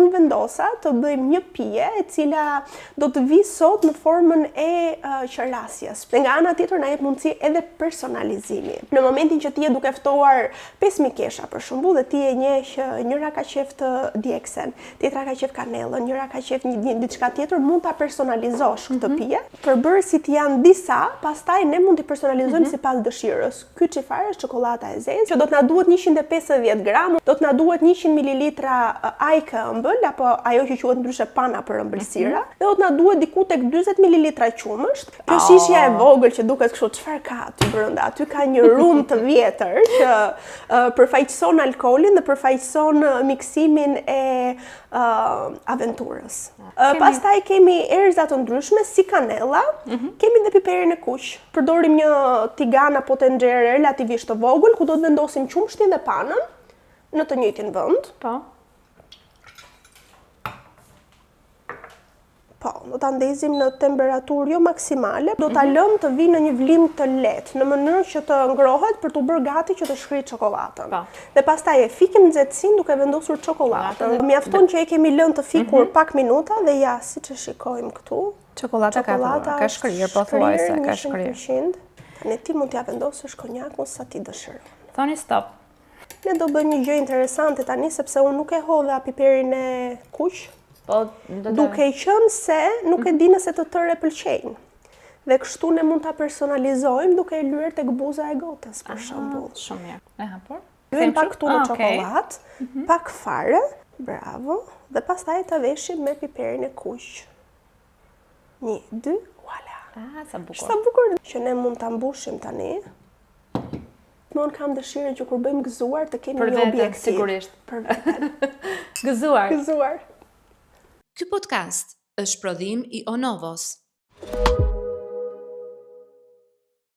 unë vendosa të bëjmë një pije e cila do të vi sot në formën e qërasjes. Dhe nga ana tjetër na jep mundësi edhe personalizimi. Në momentin që ti je duke ftuar 5000 kesha për shembull dhe ti e njeh që njëra ka qef të djegsen, tjetra ka qef kanellën, njëra ka qef diçka tjetër, mund ta personalizosh këtë pije. Përbërësit janë disa, pastaj ne mund t'i personalizojmë sipas dëshirës. Ky çfarë është çokolata e zezë, që do të na duhet 150 gram, do të na duhet 100 ml ajkë ëmbël apo ajo që quhet ndryshe pana për ëmbëlsira, dhe do të na duhet diku tek 40 ml qumësht. Kjo shishja e vogël që duket kështu, çfarë ka aty brenda? Aty ka një rum të vjetër që përfaqëson alkoolin dhe përfaqëson miksimin e aventurës. Pastaj kemi erëza të ndryshme si kanella, kemi dhe piperin e kuq. Përdorim një tigan apo tenxhere relativisht të vogël ku do të vendosim qumshtin dhe panën në të njëjtin vend. Po, do ta ndezim në temperaturë jo maksimale, do ta lëmë të vinë në një vlim të lehtë, në mënyrë që të ngrohet për t'u bërë gati që të shkrijë çokoladën. Dhe pastaj e fikim nxehtësinë duke vendosur çokoladën. Mjafton që e kemi lënë të fikur pak minuta dhe ja, siç e shikojmë këtu, çokolata ka shkrirë, pothuajse ka shkrirë. Ne ti mund t'ja vendosësh konjakun sa ti dëshiron. Thoni stop. Ne do bëjmë një gjë interesante tani sepse unë nuk e hodha piperin e kuq. Duke i qenë se nuk e di nëse të tërë e pëlqejnë. Dhe kështu ne mund ta personalizojmë duke e lyer tek buza e gotës, për shembull. Shumë mirë. E hapur? Kthejmë pak këtu në çokoladë, pak fare, bravo, dhe pastaj ta veshim me piperin e kuq. 1, 2, voilà. Sa bukur. Sa bukur që ne mund ta mbushim tani. Unë kam dëshirën që kur bëjmë gëzuar të kemi një objektiv. Sigurisht. Për veten. Gëzuar. Gëzuar. Ky podcast është prodhim i Onovos.